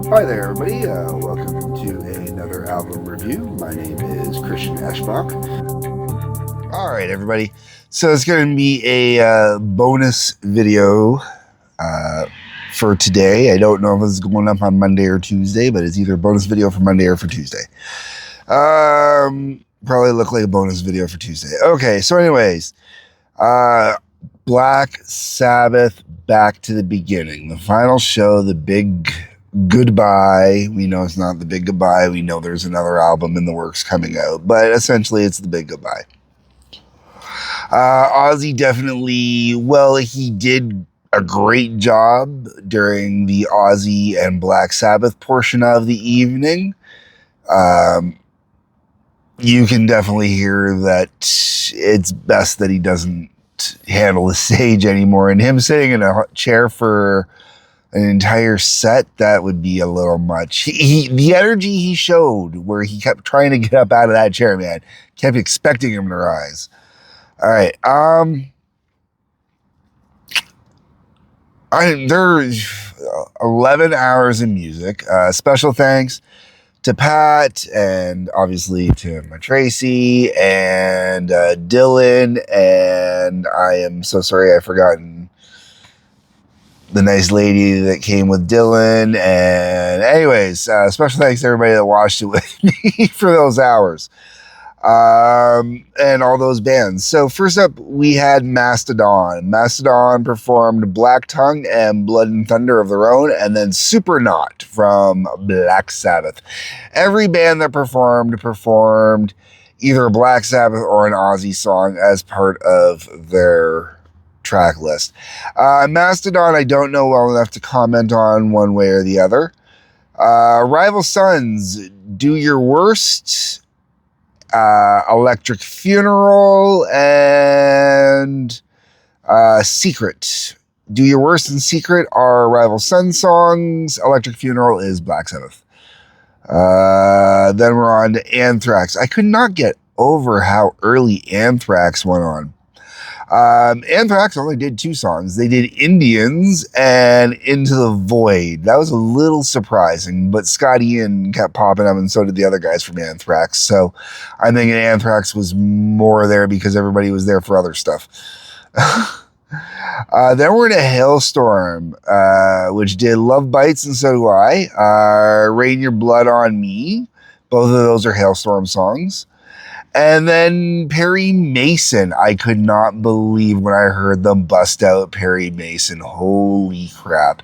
Hi there, everybody. Welcome to another album review. My name is Christian Eschbach. All right, everybody. So it's going to be a bonus video uh, for today. I don't know if it's going up on Monday or Tuesday, but it's either a bonus video for Monday or for Tuesday. Probably look like a bonus video for Tuesday. Okay, so anyways, Black Sabbath, back to the beginning. The final show, the big goodbye. We know it's not the big goodbye. We know there's another album in the works coming out, but essentially it's the big goodbye. Ozzy definitely, well, he did a great job during the Ozzy and Black Sabbath portion of the evening. You can definitely hear that it's best that he doesn't handle the stage anymore, and him sitting in a chair for an entire set, that would be a little much. The energy he showed, where he kept trying to get up out of that chair, man, kept expecting him to rise. All right, there's 11 hours of music. Special thanks to Pat, and obviously to my Tracy and Dylan, and I am so sorry I've forgotten the nice lady that came with Dylan. And anyways, special thanks to everybody that watched it with me for those hours, and all those bands. So first up, we had Mastodon. Mastodon performed Black Tongue and Blood and Thunder of their own, and then Supernaut from Black Sabbath. Every band that performed either a Black Sabbath or an Ozzy song as part of their track list. Mastodon, I don't know well enough to comment on one way or the other. Rival Sons, Do Your Worst, Electric Funeral, and Secret. Do Your Worst and Secret are Rival Sons songs. Electric Funeral is Black Sabbath. Then we're on to Anthrax. I could not get over how early Anthrax went on. Anthrax only did 2 songs. They did Indians and Into the Void. That was a little surprising, but Scott Ian kept popping up, and so did the other guys from Anthrax. So I'm thinking Anthrax was more there because everybody was there for other stuff. Then we're in a Hailstorm, which did Love Bites and So Do I. Rain Your Blood on Me. Both of those are Hailstorm songs. And then Perry Mason. I could not believe when I heard them bust out Perry Mason. Holy crap.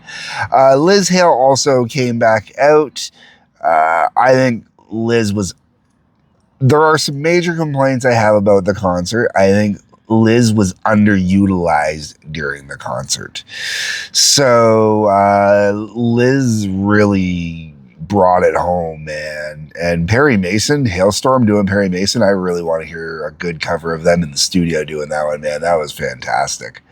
Liz Hale also came back out. I think Liz was... There are some major complaints I have about the concert. I think Liz was underutilized during the concert. So Liz really brought it home, man. And Perry Mason, Hailstorm doing Perry Mason, I really want to hear a good cover of them in the studio doing that one, man. That was fantastic.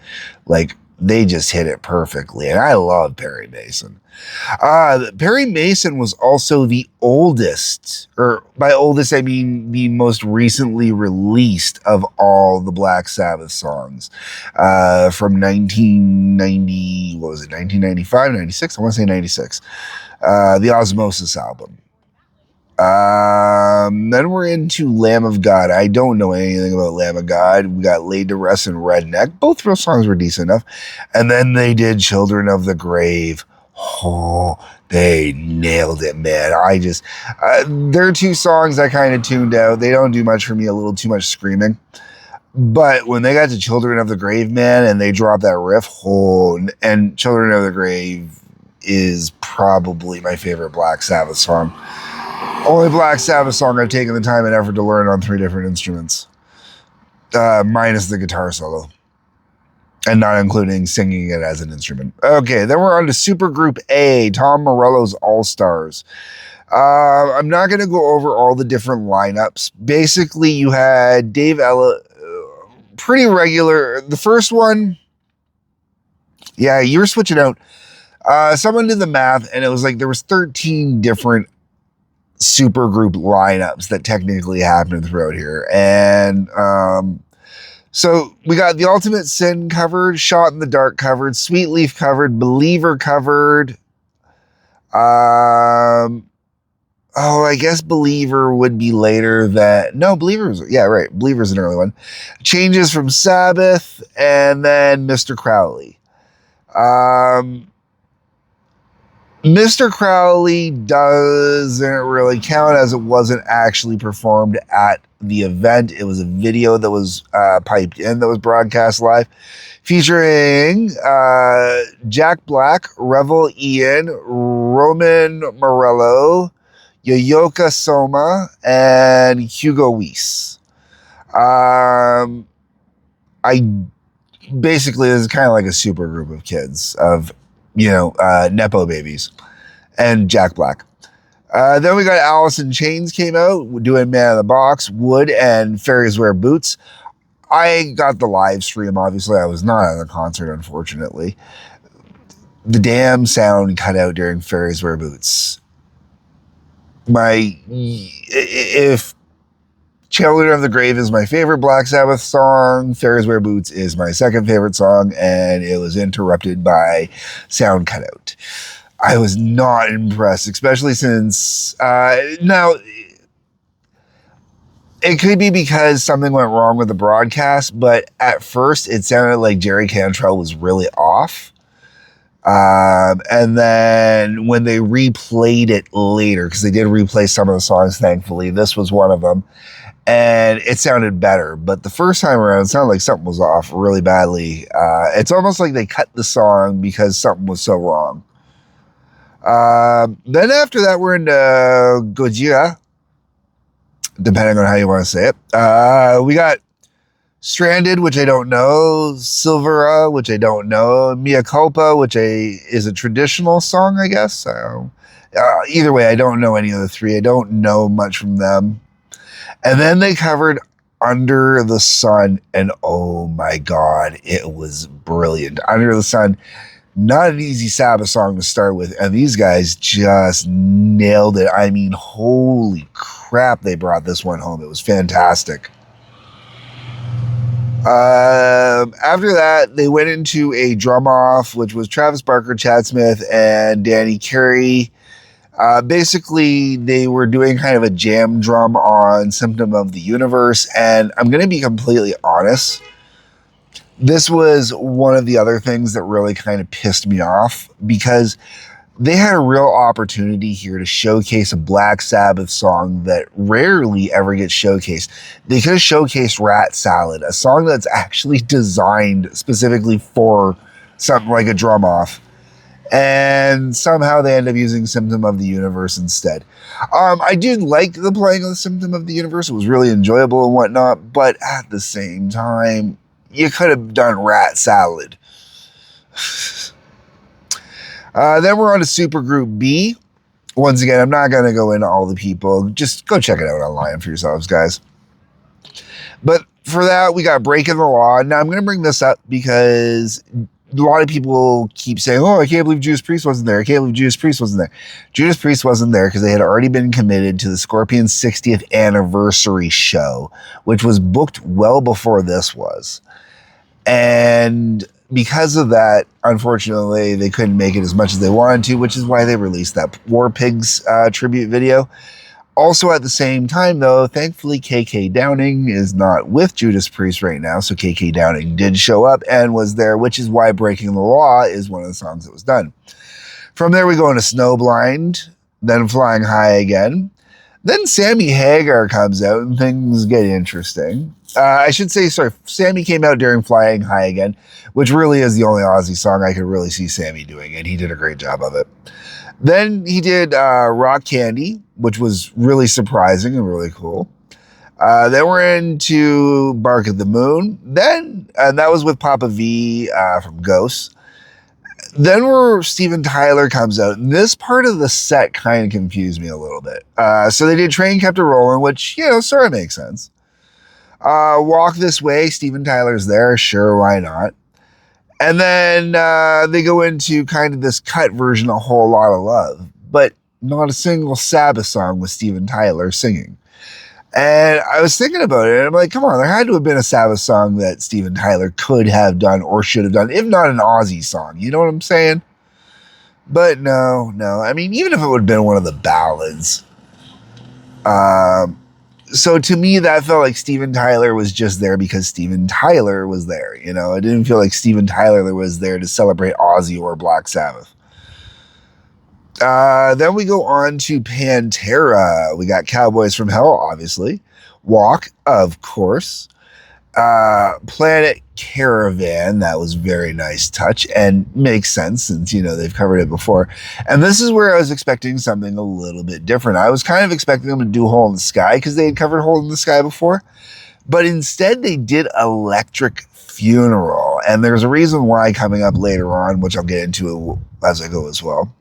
Like, they just hit it perfectly, and I love Perry Mason. Perry Mason was also the oldest, or by oldest I mean the most recently released of all the Black Sabbath songs, from 1990, what was it, 1995, 96? I want to say 96. The Osmosis album. Then we're into Lamb of God. I don't know anything about Lamb of God. We got Laid to Rest and Redneck. Both real songs were decent enough. And then they did Children of the Grave. Oh, they nailed it, man. There are 2 songs I kind of tuned out. They don't do much for me, a little too much screaming. But when they got to Children of the Grave, man, and they dropped that riff, and Children of the Grave is probably my favorite Black Sabbath song. Only Black Sabbath song I've taken the time and effort to learn on 3 different instruments, minus the guitar solo, and not including singing it as an instrument. Okay, then we're on to Supergroup A, Tom Morello's All-Stars. I'm not going to go over all the different lineups. Basically, you had Dave Ella, pretty regular. The first one, yeah, you were switching out. Someone did the math, and it was like there was 13 different supergroup lineups that technically happened throughout here. And so we got The Ultimate Sin covered, Shot in the Dark covered, Sweet Leaf covered, Believer covered, Um, oh, I guess Believer would be later than, no, Believer's, yeah, right. Believer's an early one. Changes from Sabbath, and then Mr. Crowley. Um, Mr. Crowley doesn't really count as it wasn't actually performed at the event. It was a video that was piped in that was broadcast live featuring Jack Black, Revel Ian, Roman Morello, Yoyoka Soma, and Hugo Weiss. I basically, this is kind of like a super group of kids of, Nepo babies and Jack Black. Then we got Alice in Chains came out doing Man in the Box, Wood, and Fairies Wear Boots. I got the live stream, obviously. I was not at the concert, unfortunately. The damn sound cut out during Fairies Wear Boots. If Children of the Grave is my favorite Black Sabbath song, Fairies Wear Boots is my second favorite song, and it was interrupted by sound cutout. I was not impressed, especially since, now, it could be because something went wrong with the broadcast, but at first it sounded like Jerry Cantrell was really off. And then when they replayed it later, because they did replay some of the songs, thankfully, this was one of them, and it sounded better. But the first time around, it sounded like something was off really badly. It's almost like they cut the song because something was so wrong. Then after that, we're into Gojira, depending on how you want to say it. We got Stranded, which I don't know, Silvera, which I don't know, Mea Culpa, which is a traditional song, I guess. Either way, I don't know any of the three. I don't know much from them. And then they covered Under the Sun, and oh my God, it was brilliant. Under the Sun, not an easy Sabbath song to start with, and these guys just nailed it. I mean, holy crap, they brought this one home. It was fantastic. After that, they went into a drum off, which was Travis Barker, Chad Smith, and Danny Carey. Basically, they were doing kind of a jam drum on Symptom of the Universe, and I'm going to be completely honest. This was one of the other things that really kind of pissed me off, because they had a real opportunity here to showcase a Black Sabbath song that rarely ever gets showcased. They could have showcased Rat Salad, a song that's actually designed specifically for something like a drum off. And somehow they end up using Symptom of the Universe instead. I did like the playing of the Symptom of the Universe. It was really enjoyable and whatnot, but at the same time, you could have done Rat Salad. Then we're on to Supergroup B. Once again, I'm not going to go into all the people. Just go check it out online for yourselves, guys. But for that, we got Breaking the Law. Now, I'm going to bring this up because a lot of people keep saying, oh, I can't believe Judas Priest wasn't there. I can't believe Judas Priest wasn't there. Judas Priest wasn't there because they had already been committed to the Scorpions' 60th anniversary show, which was booked well before this was. And because of that, unfortunately, they couldn't make it as much as they wanted to, which is why they released that War Pigs tribute video. Also, at the same time, though, thankfully, KK Downing is not with Judas Priest right now, so KK Downing did show up and was there, which is why Breaking the Law is one of the songs that was done. From there, we go into Snowblind, then Flying High Again. Then Sammy Hagar comes out and things get interesting. I should say, Sammy came out during Flying High Again, which really is the only Ozzy song I could really see Sammy doing, and he did a great job of it. Then he did Rock Candy, which was really surprising and really cool. Then we're into Bark at the Moon. And that was with Papa V from Ghosts. Then Steven Tyler comes out, and this part of the set kind of confused me a little bit. So they did Train Kept a Rolling, which, sort of makes sense. Walk This Way, Steven Tyler's there, sure, why not? And then they go into kind of this cut version, A Whole Lot of Love, but not a single Sabbath song with Steven Tyler singing. And I was thinking about it, and I'm like, come on, there had to have been a Sabbath song that Steven Tyler could have done or should have done, if not an Ozzy song. You know what I'm saying? But no. I mean, even if it would have been one of the ballads. Um, so to me, that felt like Steven Tyler was just there because Steven Tyler was there. You know, it didn't feel like Steven Tyler was there to celebrate Ozzy or Black Sabbath. Then we go on to Pantera. We got Cowboys from Hell, obviously. Walk, of course. Planet Caravan, that was very nice touch and makes sense since, you know, they've covered it before. And this is where I was expecting something a little bit different. I was kind of expecting them to do Hole in the Sky because they had covered Hole in the Sky before. But instead, they did Electric Funeral. And there's a reason why coming up later on, which I'll get into as I go as well.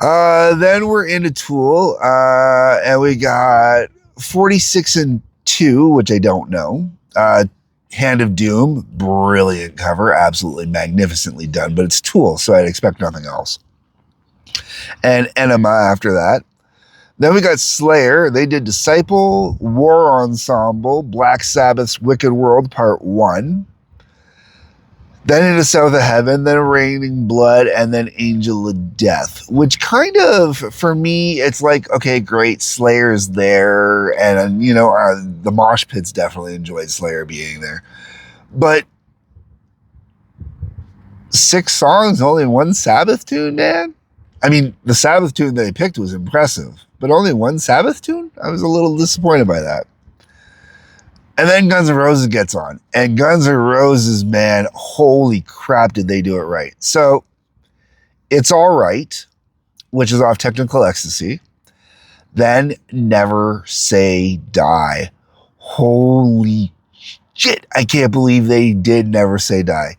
Then we're into Tool, and we got 46 and 2, which I don't know. Hand of Doom, brilliant cover, absolutely magnificently done, but it's Tool, so I'd expect nothing else. And Enema after that. Then we got Slayer. They did Disciple, War Ensemble, Black Sabbath's Wicked World Part 1. Then into South of Heaven, then Raining Blood, and then Angel of Death, which kind of, for me, it's like, okay, great, Slayer's there, and, you know, the mosh pits definitely enjoyed Slayer being there. But 6 songs, only 1 Sabbath tune, man? I mean, the Sabbath tune they picked was impressive, but only 1 Sabbath tune? I was a little disappointed by that. And then Guns N' Roses gets on. And Guns N' Roses, man, holy crap, did they do it right. So, It's All Right, which is off Technical Ecstasy. Then Never Say Die. Holy shit, I can't believe they did Never Say Die.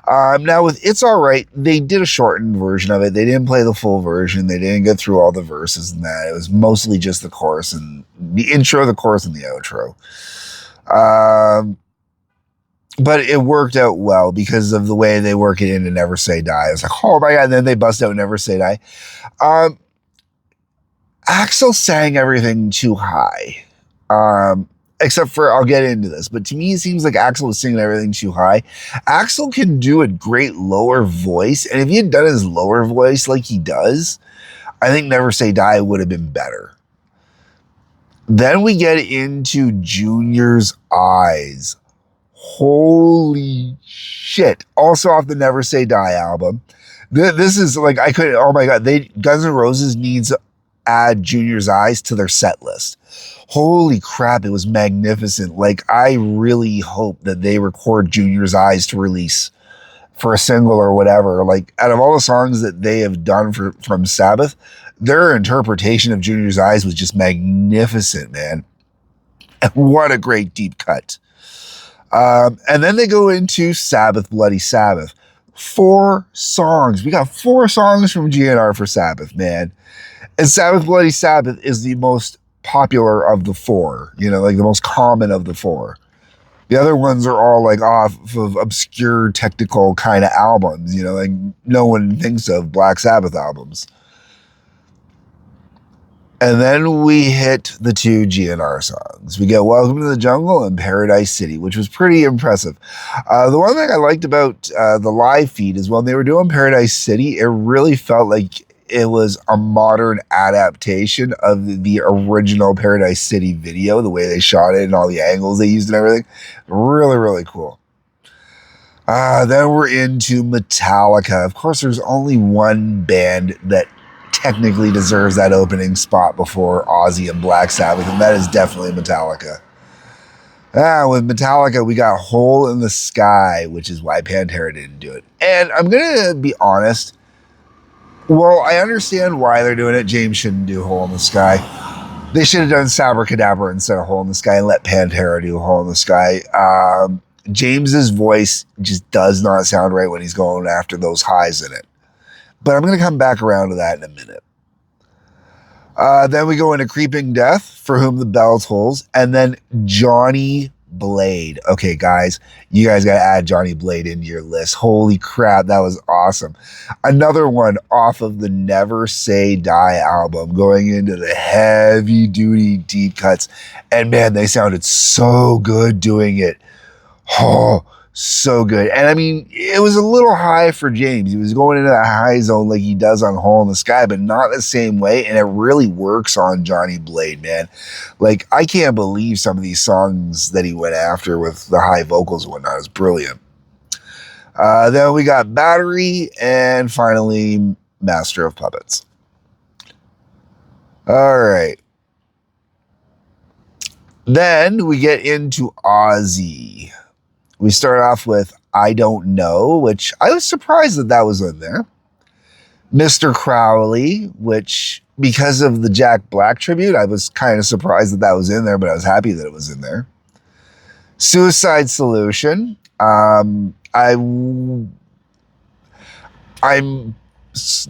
Now with It's All Right, they did a shortened version of it. They didn't play the full version. They didn't get through all the verses and that. It was mostly just the chorus and the intro, the chorus, and the outro. But it worked out well because of the way they work it in to Never Say Die. I was like, oh my God. And then they bust out Never Say Die. Axl sang everything too high. Except for, I'll get into this, but to me, it seems like Axl was singing everything too high. Axl can do a great lower voice. And if he had done his lower voice like he does, I think Never Say Die would have been better. Then we get into Junior's Eyes. Holy shit. Also off the Never Say Die album. This is like, I couldn't, oh my God. Guns N' Roses needs to add Junior's Eyes to their set list. Holy crap, it was magnificent. Like, I really hope that they record Junior's Eyes to release for a single or whatever. Like, out of all the songs that they have done from Sabbath, their interpretation of Junior's Eyes was just magnificent, man. And what a great deep cut. And then they go into Sabbath, Bloody Sabbath. 4 songs. We got 4 songs from GNR for Sabbath, man. And Sabbath, Bloody Sabbath is the most popular of the 4, you know, like the most common of the 4. The other ones are all like off of obscure technical kind of albums, you know, like no one thinks of Black Sabbath albums. And then we hit the 2 GNR songs. We get Welcome to the Jungle and Paradise City, which was pretty impressive. The one thing I liked about the live feed is when they were doing Paradise City, it really felt like it was a modern adaptation of the original Paradise City video, the way they shot it and all the angles they used and everything. Really, really cool. Then we're into Metallica. Of course, there's only one band that technically deserves that opening spot before Ozzy and Black Sabbath, and that is definitely Metallica. With Metallica, we got Hole in the Sky, which is why Pantera didn't do it. And I'm going to be honest, well, I understand why they're doing it. James shouldn't do Hole in the Sky. They should have done Sabracadabra instead of Hole in the Sky and let Pantera do Hole in the Sky. James's voice just does not sound right when he's going after those highs in it. But I'm going to come back around to that in a minute. Then we go into Creeping Death, For Whom the Bell Tolls, and then Johnny Blade. Okay, guys, you guys got to add Johnny Blade into your list. Holy crap, that was awesome. Another one off of the Never Say Die album, going into the heavy-duty deep cuts. And man, they sounded so good doing it. Oh, So good. And I mean, it was a little high for James. He was going into that high zone like he does on Hole in the Sky, but not the same way. And it really works on Johnny Blade, man. Like, I can't believe some of these songs that he went after with the high vocals and whatnot. It's brilliant. Then we got Battery, and finally, Master of Puppets. All right. Then we get into Ozzy. We start off with I Don't Know, which I was surprised that was in there. Mr. Crowley, which because of the Jack Black tribute, I was kind of surprised that was in there, but I was happy that it was in there. Suicide Solution. I'm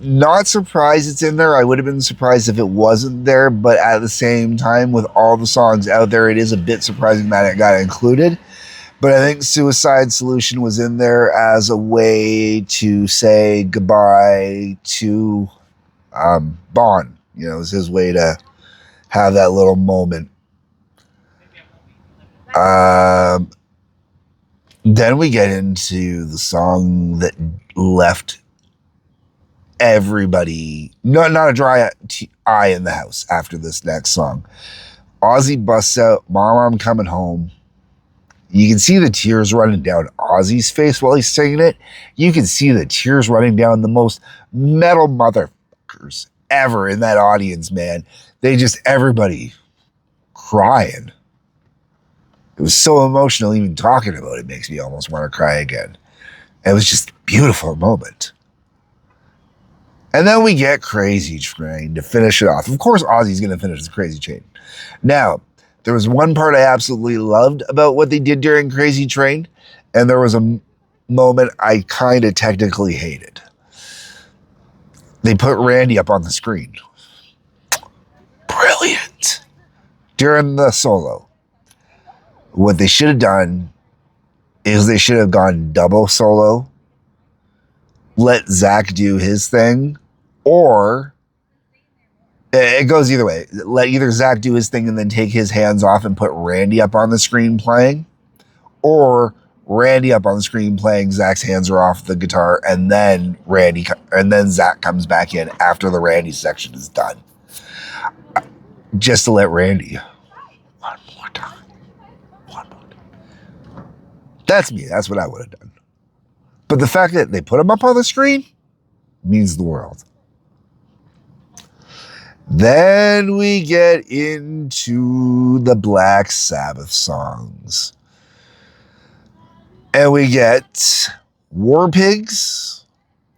not surprised it's in there. I would have been surprised if it wasn't there, but at the same time, with all the songs out there, it is a bit surprising that it got included. But I think Suicide Solution was in there as a way to say goodbye to Bon. You know, it was his way to have that little moment. Then we get into the song that left everybody, not a dry eye in the house after this next song. Ozzy busts out, Mom, I'm coming home. You can see the tears running down Ozzy's face while he's singing it. You can see the tears running down the most metal motherfuckers ever in that audience, man. Everybody crying. It was so emotional, even talking about it makes me almost want to cry again. It was just a beautiful moment. And then we get Crazy Train to finish it off. Of course, Ozzy's going to finish the Crazy Train. Now, there was one part I absolutely loved about what they did during Crazy Train, and there was a moment I kind of technically hated. They put Randy up on the screen. Brilliant. During the solo. What they should have done is they should have gone double solo, let Zach do his thing, or it goes either way. Let either Zach do his thing and then take his hands off and put Randy up on the screen playing, or Randy up on the screen playing, Zach's hands are off the guitar, and then Zach comes back in after the Randy section is done. Just to let Randy one more time. That's me. That's what I would have done. But the fact that they put him up on the screen means the world. Then we get into the Black Sabbath songs. And we get War Pigs.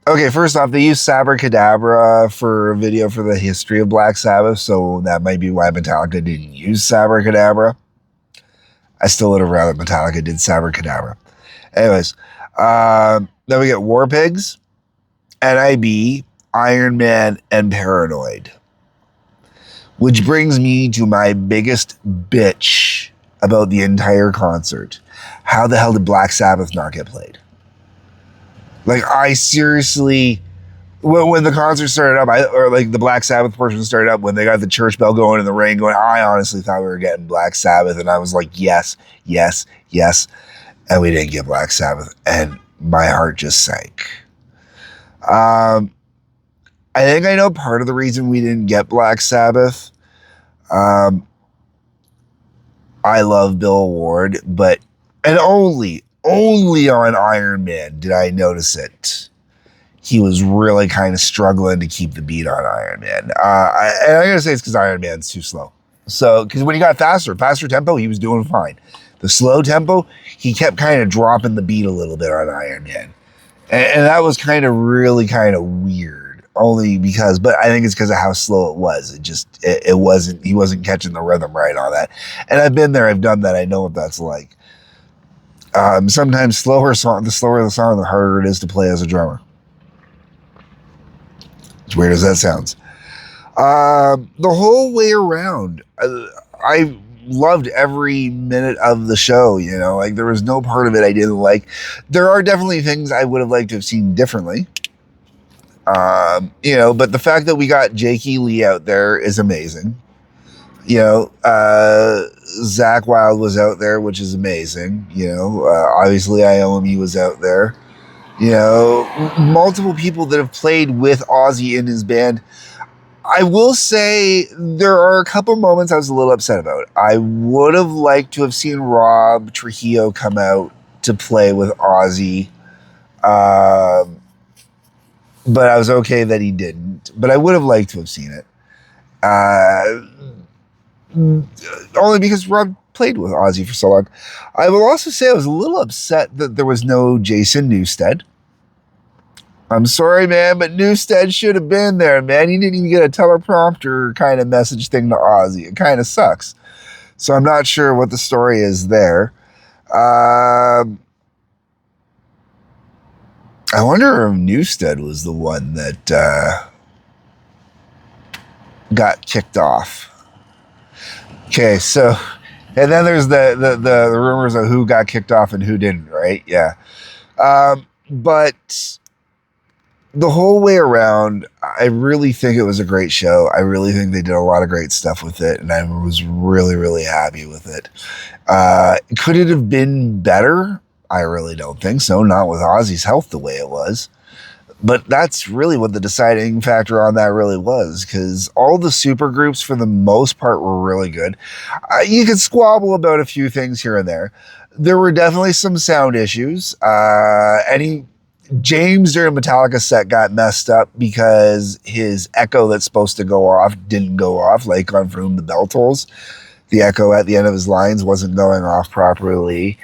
Okay, first off, they use Sabracadabra for a video for the history of Black Sabbath, so that might be why Metallica didn't use Sabracadabra. I still would have rather Metallica did Sabracadabra. Anyways, then we get War Pigs, NIB, Iron Man, and Paranoid. Which brings me to my biggest bitch about the entire concert. How the hell did Black Sabbath not get played? Like, I seriously, when the concert started up, or like the Black Sabbath portion started up, when they got the church bell going and the rain going, I honestly thought we were getting Black Sabbath, and I was like, yes, yes, yes. And we didn't get Black Sabbath, and my heart just sank. I think I know part of the reason we didn't get Black Sabbath. I love Bill Ward, and only on Iron Man did I notice it. He was really kind of struggling to keep the beat on Iron Man. And I gotta say it's because Iron Man's too slow. So, because when he got faster tempo, he was doing fine. The slow tempo, he kept kind of dropping the beat a little bit on Iron Man. And that was really kind of weird. Only because, but I think it's because of how slow it was. He wasn't catching the rhythm right on that. And I've been there, I've done that, I know what that's like. Sometimes the slower the song, the harder it is to play as a drummer. As weird as that sounds. The whole way around, I loved every minute of the show, you know, like there was no part of it I didn't like. There are definitely things I would have liked to have seen differently. You know, but the fact that we got Jakey Lee out there is amazing. You know, Zach Wild was out there, which is amazing. You know, obviously IOME was out there. You know, multiple people that have played with Ozzy in his band. I will say there are a couple moments I was a little upset about. I would have liked to have seen Rob Trujillo come out to play with Ozzy, but I was okay that he didn't. But I would have liked to have seen it. Uh, Only because Rob played with Ozzy for so long. I will also say I was a little upset that there was no Jason Newsted. I'm sorry, man, but Newsted should have been there, man. He didn't even get a teleprompter kind of message thing to Ozzy. It kind of sucks. So I'm not sure what the story is there. I wonder if Newsted was the one that got kicked off. Okay, so and then there's the rumors of who got kicked off and who didn't, right? Yeah. But the whole way around, I really think it was a great show. I really think they did a lot of great stuff with it, and I was really, really happy with it. Could it have been better? I really don't think so. Not with Ozzy's health the way it was. But that's really what the deciding factor on that really was, because all the super groups for the most part were really good. You could squabble about a few things here and there. There were definitely some sound issues. James during Metallica set got messed up because his echo that's supposed to go off didn't go off, like on From the Bell Tolls. The echo at the end of his lines wasn't going off properly.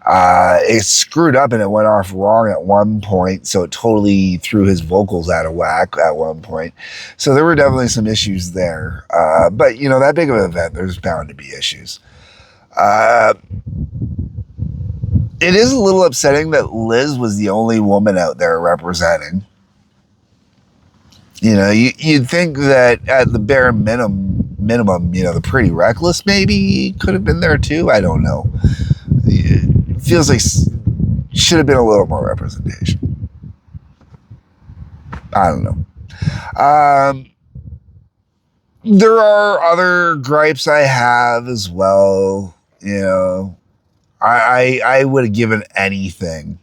It screwed up and it went off wrong at one point, so it totally threw his vocals out of whack at one point. So there were definitely some issues there. But, you know, that big of an event, there's bound to be issues. It is a little upsetting that Liz was the only woman out there representing. You know, you'd think that at the bare minimum, you know, the Pretty Reckless maybe could have been there too. I don't know. It feels like should have been a little more representation. I don't know. There are other gripes I have as well. You know, I would have given anything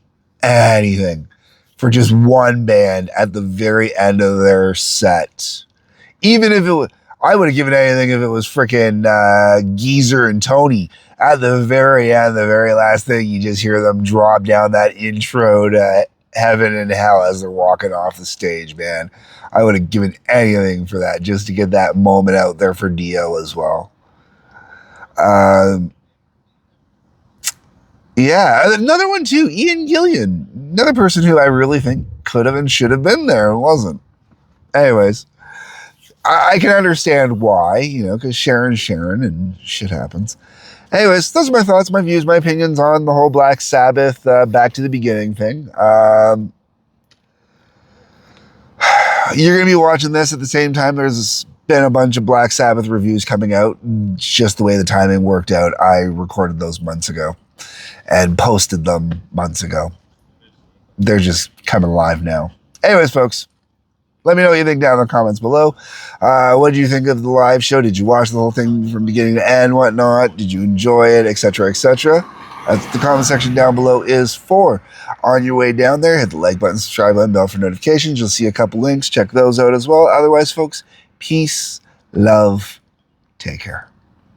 for just one band at the very end of their set. Even if it was, I would have given anything if it was freaking Geezer and Tony. At the very end, the very last thing, you just hear them drop down that intro to Heaven and Hell as they're walking off the stage, man. I would have given anything for that, just to get that moment out there for Dio as well. Yeah, another one too, Ian Gillian. Another person who I really think could have and should have been there and wasn't. Anyways, I can understand why, you know, because Sharon and shit happens. Anyways, those are my thoughts, my views, my opinions on the whole Black Sabbath back to the beginning thing. You're going to be watching this at the same time. There's been a bunch of Black Sabbath reviews coming out. Just the way the timing worked out, I recorded those months ago and posted them months ago. They're just coming live now. Anyways, folks, let me know what you think down in the comments below. What did you think of the live show? Did you watch the whole thing from beginning to end, whatnot? Did you enjoy it, etc., etc.? That's the comment section down below is for. On your way down there, hit the like button, subscribe button, bell for notifications. You'll see a couple links. Check those out as well. Otherwise, folks, peace, love, take care.